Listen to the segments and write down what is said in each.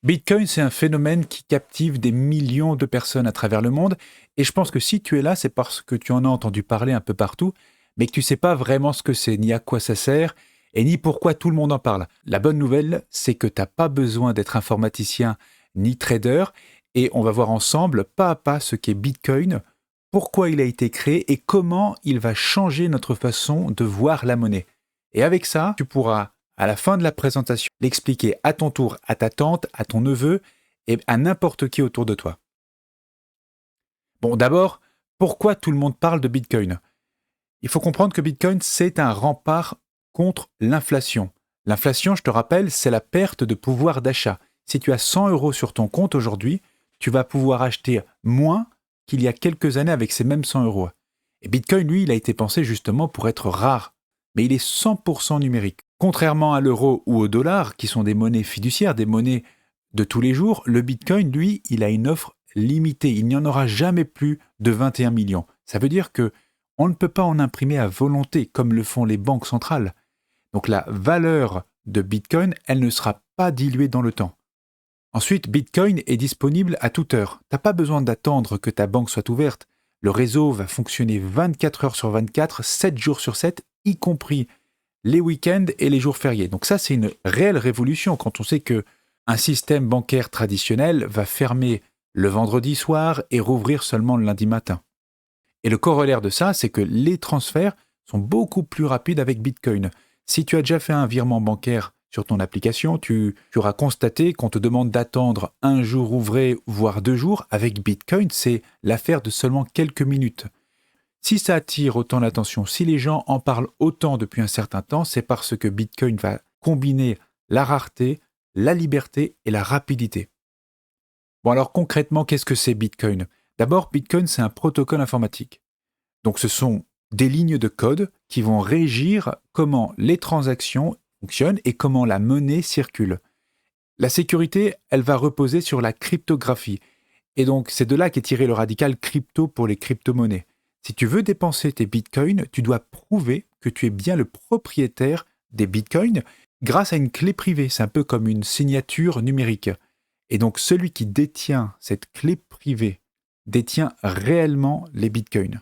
Bitcoin, c'est un phénomène qui captive des millions de personnes à travers le monde. Et je pense que si tu es là, c'est parce que tu en as entendu parler un peu partout, mais que tu ne sais pas vraiment ce que c'est, ni à quoi ça sert, et ni pourquoi tout le monde en parle. La bonne nouvelle, c'est que tu n'as pas besoin d'être informaticien ni trader, et on va voir ensemble, pas à pas, ce qu'est Bitcoin, pourquoi il a été créé et comment il va changer notre façon de voir la monnaie. Et avec ça, tu pourras à la fin de la présentation, l'expliquer à ton tour à ta tante, à ton neveu et à n'importe qui autour de toi. Bon, d'abord, pourquoi tout le monde parle de Bitcoin? Il faut comprendre que Bitcoin, c'est un rempart contre l'inflation. L'inflation, je te rappelle, c'est la perte de pouvoir d'achat. Si tu as 100 euros sur ton compte aujourd'hui, tu vas pouvoir acheter moins qu'il y a quelques années avec ces mêmes 100 euros. Et Bitcoin, lui, il a été pensé justement pour être rare, mais il est 100% numérique. Contrairement à l'euro ou au dollar, qui sont des monnaies fiduciaires, des monnaies de tous les jours, le Bitcoin, lui, il a une offre limitée. Il n'y en aura jamais plus de 21 millions. Ça veut dire que on ne peut pas en imprimer à volonté, comme le font les banques centrales. Donc la valeur de Bitcoin, elle ne sera pas diluée dans le temps. Ensuite, Bitcoin est disponible à toute heure. Tu n'as pas besoin d'attendre que ta banque soit ouverte. Le réseau va fonctionner 24 heures sur 24, 7 jours sur 7, y compris les week-ends et les jours fériés. Donc ça, c'est une réelle révolution quand on sait que un système bancaire traditionnel va fermer le vendredi soir et rouvrir seulement le lundi matin. Et le corollaire de ça, c'est que les transferts sont beaucoup plus rapides avec Bitcoin. Si tu as déjà fait un virement bancaire sur ton application, tu auras constaté qu'on te demande d'attendre un jour ouvré, voire 2 jours. Avec Bitcoin, c'est l'affaire de seulement quelques minutes. Si ça attire autant l'attention, si les gens en parlent autant depuis un certain temps, c'est parce que Bitcoin va combiner la rareté, la liberté et la rapidité. Bon alors concrètement, qu'est-ce que c'est Bitcoin? D'abord, Bitcoin, c'est un protocole informatique. Donc ce sont des lignes de code qui vont régir comment les transactions fonctionnent et comment la monnaie circule. La sécurité, elle va reposer sur la cryptographie. Et donc c'est de là qu'est tiré le radical crypto pour les crypto-monnaies. Si tu veux dépenser tes bitcoins, tu dois prouver que tu es bien le propriétaire des bitcoins grâce à une clé privée. C'est un peu comme une signature numérique. Et donc celui qui détient cette clé privée détient réellement les bitcoins.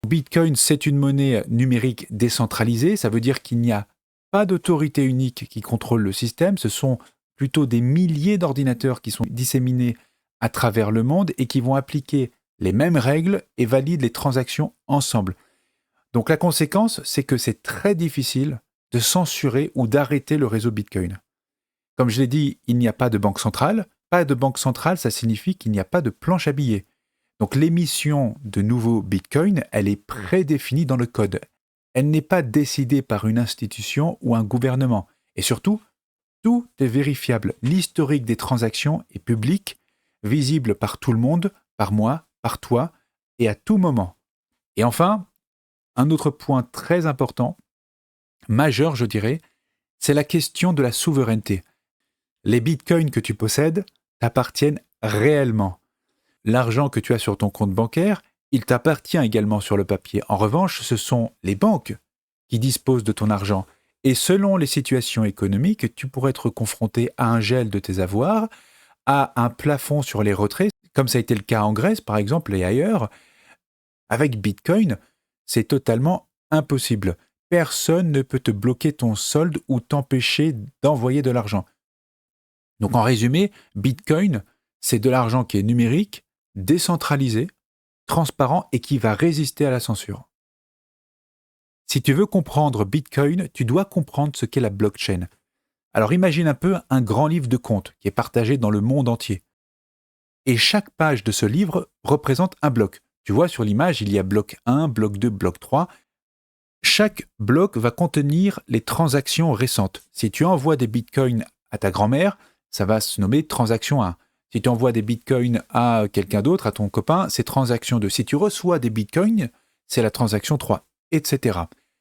Bitcoin, c'est une monnaie numérique décentralisée. Ça veut dire qu'il n'y a pas d'autorité unique qui contrôle le système. Ce sont plutôt des milliers d'ordinateurs qui sont disséminés à travers le monde et qui vont appliquer les mêmes règles et valident les transactions ensemble. Donc la conséquence, c'est que c'est très difficile de censurer ou d'arrêter le réseau Bitcoin. Comme je l'ai dit, il n'y a pas de banque centrale. Pas de banque centrale, ça signifie qu'il n'y a pas de planche à billets. Donc l'émission de nouveaux Bitcoin, elle est prédéfinie dans le code. Elle n'est pas décidée par une institution ou un gouvernement. Et surtout, tout est vérifiable. L'historique des transactions est public, visible par tout le monde, par moi, par toi, et à tout moment. Et enfin, un autre point très important, majeur je dirais, c'est la question de la souveraineté. Les bitcoins que tu possèdes t'appartiennent réellement. L'argent que tu as sur ton compte bancaire, il t'appartient également sur le papier. En revanche, ce sont les banques qui disposent de ton argent. Et selon les situations économiques, tu pourrais être confronté à un gel de tes avoirs, à un plafond sur les retraits, comme ça a été le cas en Grèce par exemple et ailleurs. Avec Bitcoin, c'est totalement impossible. Personne ne peut te bloquer ton solde ou t'empêcher d'envoyer de l'argent. Donc en résumé, Bitcoin, c'est de l'argent qui est numérique, décentralisé, transparent et qui va résister à la censure. Si tu veux comprendre Bitcoin, tu dois comprendre ce qu'est la blockchain. Alors imagine un peu un grand livre de comptes qui est partagé dans le monde entier. Et chaque page de ce livre représente un bloc. Tu vois sur l'image, il y a bloc 1, bloc 2, bloc 3. Chaque bloc va contenir les transactions récentes. Si tu envoies des bitcoins à ta grand-mère, ça va se nommer transaction 1. Si tu envoies des bitcoins à quelqu'un d'autre, à ton copain, c'est transaction 2. Si tu reçois des bitcoins, c'est la transaction 3, etc.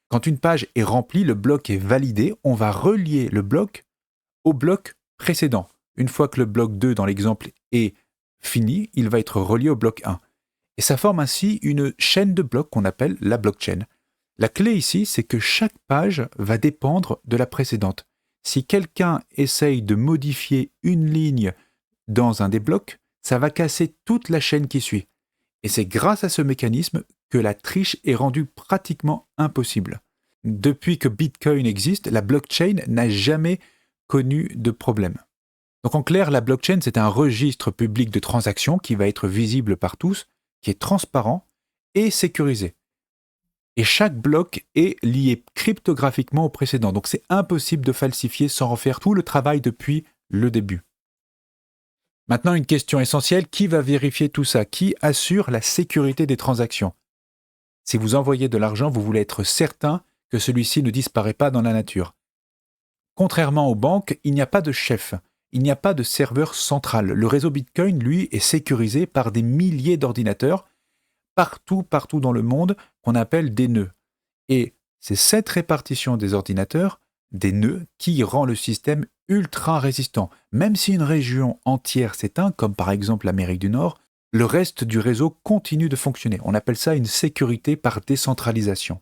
Quand une page est remplie, le bloc est validé, on va relier le bloc au bloc précédent. Une fois que le bloc 2 dans l'exemple est fini, il va être relié au bloc 1. Et ça forme ainsi une chaîne de blocs qu'on appelle la blockchain. La clé ici, c'est que chaque page va dépendre de la précédente. Si quelqu'un essaye de modifier une ligne dans un des blocs, ça va casser toute la chaîne qui suit. Et c'est grâce à ce mécanisme que la triche est rendue pratiquement impossible. Depuis que Bitcoin existe, la blockchain n'a jamais connu de problème. Donc en clair, la blockchain, c'est un registre public de transactions qui va être visible par tous, qui est transparent et sécurisé. Et chaque bloc est lié cryptographiquement au précédent. Donc c'est impossible de falsifier sans refaire tout le travail depuis le début. Maintenant, une question essentielle, qui va vérifier tout ça? Qui assure la sécurité des transactions? Si vous envoyez de l'argent, vous voulez être certain que celui-ci ne disparaît pas dans la nature. Contrairement aux banques, il n'y a pas de chef, il n'y a pas de serveur central. Le réseau Bitcoin, lui, est sécurisé par des milliers d'ordinateurs, partout dans le monde, qu'on appelle des nœuds. Et c'est cette répartition des ordinateurs, des nœuds, qui rend le système ultra résistant. Même si une région entière s'éteint, comme par exemple l'Amérique du Nord, le reste du réseau continue de fonctionner. On appelle ça une sécurité par décentralisation.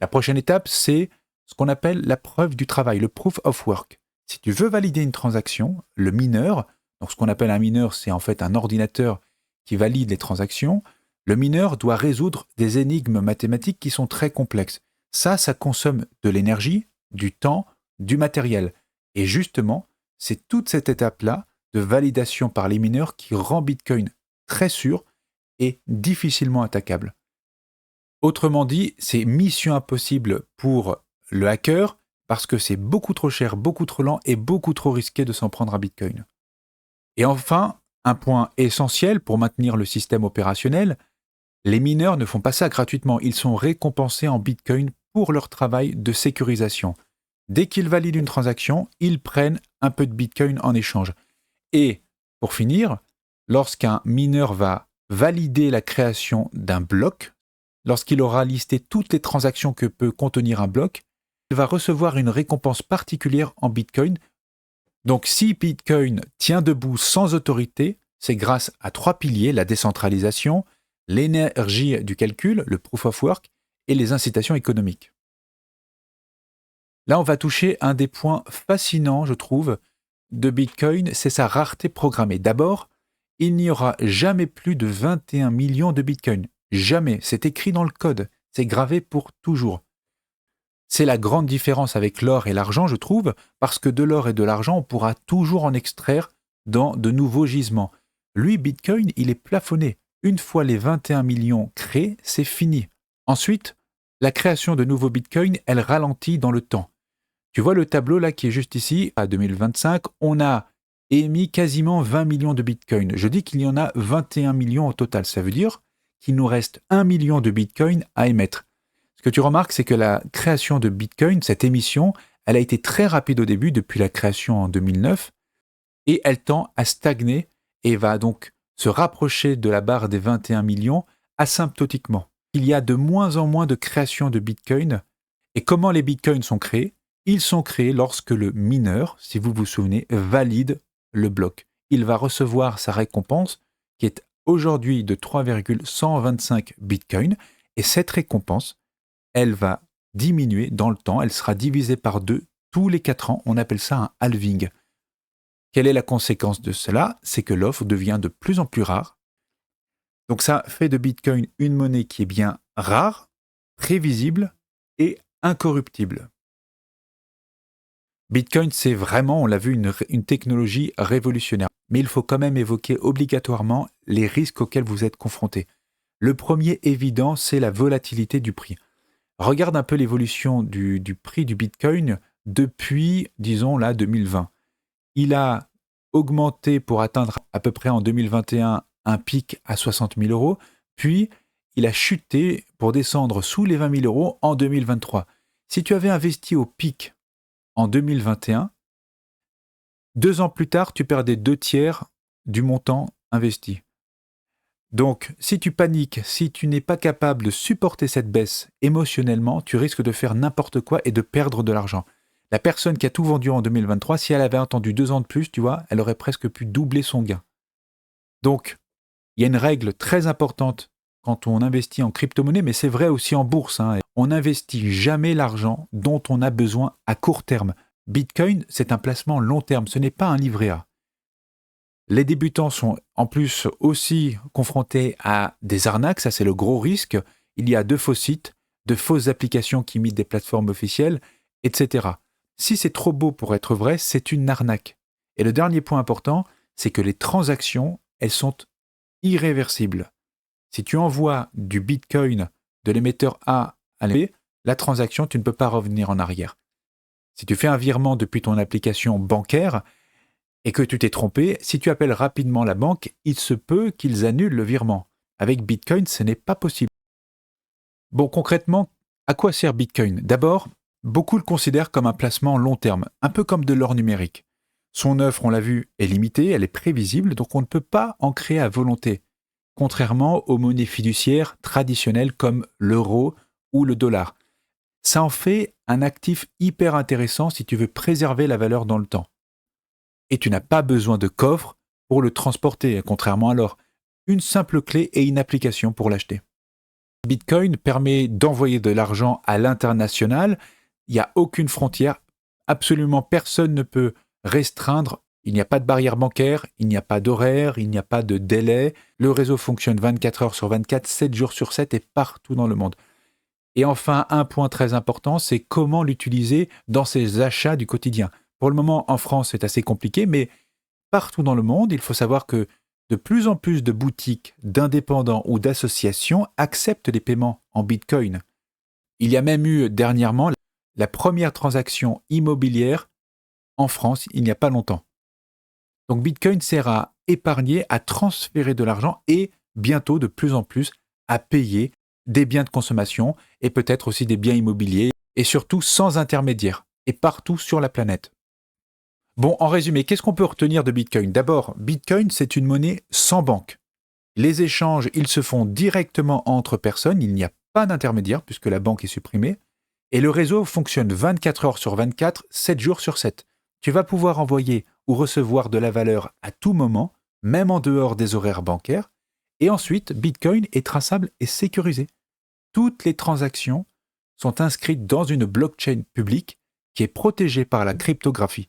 La prochaine étape, c'est ce qu'on appelle la preuve du travail, le proof of work. Si tu veux valider une transaction, le mineur, donc ce qu'on appelle un mineur, c'est en fait un ordinateur qui valide les transactions, le mineur doit résoudre des énigmes mathématiques qui sont très complexes. Ça consomme de l'énergie, du temps, du matériel. Et justement, c'est toute cette étape-là de validation par les mineurs qui rend Bitcoin très sûr et difficilement attaquable. Autrement dit, c'est mission impossible pour le hacker parce que c'est beaucoup trop cher, beaucoup trop lent et beaucoup trop risqué de s'en prendre à Bitcoin. Et enfin, un point essentiel pour maintenir le système opérationnel, les mineurs ne font pas ça gratuitement, ils sont récompensés en Bitcoin pour leur travail de sécurisation. Dès qu'ils valident une transaction, ils prennent un peu de Bitcoin en échange. Et, pour finir, lorsqu'un mineur va valider la création d'un bloc, lorsqu'il aura listé toutes les transactions que peut contenir un bloc, il va recevoir une récompense particulière en Bitcoin. Donc si Bitcoin tient debout sans autorité, c'est grâce à 3 piliers, la décentralisation, l'énergie du calcul, le proof of work, et les incitations économiques. Là, on va toucher un des points fascinants, je trouve, de Bitcoin, c'est sa rareté programmée. D'abord, il n'y aura jamais plus de 21 millions de Bitcoin. Jamais. C'est écrit dans le code. C'est gravé pour toujours. C'est la grande différence avec l'or et l'argent, je trouve, parce que de l'or et de l'argent, on pourra toujours en extraire dans de nouveaux gisements. Lui, Bitcoin, il est plafonné. Une fois les 21 millions créés, c'est fini. Ensuite, la création de nouveaux Bitcoin, elle ralentit dans le temps. Tu vois le tableau là qui est juste ici, à 2025, on a émis quasiment 20 millions de Bitcoin. Je dis qu'il y en a 21 millions au total. Ça veut dire qu'il nous reste 1 million de Bitcoin à émettre. Ce que tu remarques, c'est que la création de Bitcoin, cette émission, elle a été très rapide au début, depuis la création en 2009, et elle tend à stagner et va donc se rapprocher de la barre des 21 millions asymptotiquement. Il y a de moins en moins de création de Bitcoin. Et comment les Bitcoins sont créés? Ils sont créés lorsque le mineur, si vous vous souvenez, valide le bloc. Il va recevoir sa récompense qui est aujourd'hui de 3,125 Bitcoin et cette récompense, elle va diminuer dans le temps, elle sera divisée par 2 tous les 4 ans, on appelle ça un halving. Quelle est la conséquence de cela? C'est que l'offre devient de plus en plus rare. Donc ça fait de Bitcoin une monnaie qui est bien rare, prévisible et incorruptible. Bitcoin, c'est vraiment, on l'a vu, une technologie révolutionnaire. Mais il faut quand même évoquer obligatoirement les risques auxquels vous êtes confrontés. Le premier évident, c'est la volatilité du prix. Regarde un peu l'évolution du prix du Bitcoin depuis, disons là, 2020. Il a augmenté pour atteindre à peu près en 2021 un pic à 60 000 euros, puis il a chuté pour descendre sous les 20 000 euros en 2023. Si tu avais investi au pic en 2021, 2 ans plus tard, tu perdais 2/3 du montant investi. Donc, si tu paniques, si tu n'es pas capable de supporter cette baisse émotionnellement, tu risques de faire n'importe quoi et de perdre de l'argent. La personne qui a tout vendu en 2023, si elle avait attendu 2 ans de plus, tu vois, elle aurait presque pu doubler son gain. Donc, il y a une règle très importante quand on investit en crypto-monnaie, mais c'est vrai aussi en bourse. On n'investit jamais l'argent dont on a besoin à court terme. Bitcoin, c'est un placement long terme, ce n'est pas un livret A. Les débutants sont en plus aussi confrontés à des arnaques, ça c'est le gros risque. Il y a de faux sites, de fausses applications qui imitent des plateformes officielles, etc. Si c'est trop beau pour être vrai, c'est une arnaque. Et le dernier point important, c'est que les transactions, elles sont irréversibles. Si tu envoies du Bitcoin de l'émetteur A à l'émetteur B, la transaction, tu ne peux pas revenir en arrière. Si tu fais un virement depuis ton application bancaire et que tu t'es trompé, si tu appelles rapidement la banque, il se peut qu'ils annulent le virement. Avec Bitcoin, ce n'est pas possible. Bon, concrètement, à quoi sert Bitcoin? D'abord, beaucoup le considèrent comme un placement long terme, un peu comme de l'or numérique. Son offre, on l'a vu, est limitée, elle est prévisible, donc on ne peut pas en créer à volonté, contrairement aux monnaies fiduciaires traditionnelles comme l'euro ou le dollar. Ça en fait un actif hyper intéressant si tu veux préserver la valeur dans le temps. Et tu n'as pas besoin de coffre pour le transporter, contrairement à l'or. Une simple clé et une application pour l'acheter. Bitcoin permet d'envoyer de l'argent à l'international. Il n'y a aucune frontière. Absolument personne ne peut restreindre. Il n'y a pas de barrière bancaire, il n'y a pas d'horaire, il n'y a pas de délai. Le réseau fonctionne 24 heures sur 24, 7 jours sur 7 et partout dans le monde. Et enfin, un point très important, c'est comment l'utiliser dans ses achats du quotidien. Pour le moment, en France, c'est assez compliqué, mais partout dans le monde, il faut savoir que de plus en plus de boutiques, d'indépendants ou d'associations acceptent les paiements en Bitcoin. Il y a même eu dernièrement la première transaction immobilière en France il n'y a pas longtemps. Donc Bitcoin sert à épargner, à transférer de l'argent et bientôt de plus en plus à payer des biens de consommation et peut-être aussi des biens immobiliers et surtout sans intermédiaire et partout sur la planète. Bon, en résumé, qu'est-ce qu'on peut retenir de Bitcoin? D'abord, Bitcoin, c'est une monnaie sans banque. Les échanges, ils se font directement entre personnes, il n'y a pas d'intermédiaire puisque la banque est supprimée, et le réseau fonctionne 24 heures sur 24, 7 jours sur 7. Tu vas pouvoir envoyer ou recevoir de la valeur à tout moment, même en dehors des horaires bancaires, et ensuite, Bitcoin est traçable et sécurisé. Toutes les transactions sont inscrites dans une blockchain publique qui est protégée par la cryptographie.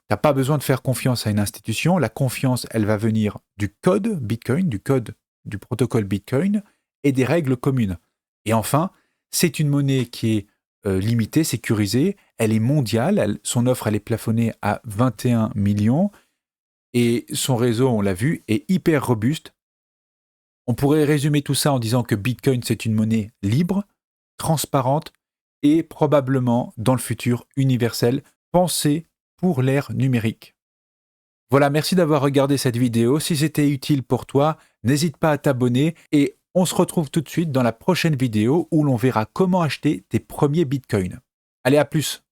Tu n'as pas besoin de faire confiance à une institution. La confiance, elle va venir du code Bitcoin, du code du protocole Bitcoin et des règles communes. Et enfin, c'est une monnaie qui est limitée, sécurisée. Elle est mondiale. Son offre, elle est plafonnée à 21 millions. Et son réseau, on l'a vu, est hyper robuste. On pourrait résumer tout ça en disant que Bitcoin, c'est une monnaie libre, transparente et probablement, dans le futur, universelle, pensée pour l'ère numérique. Voilà, merci d'avoir regardé cette vidéo. Si c'était utile pour toi, n'hésite pas à t'abonner et on se retrouve tout de suite dans la prochaine vidéo où l'on verra comment acheter tes premiers bitcoins. Allez, à plus!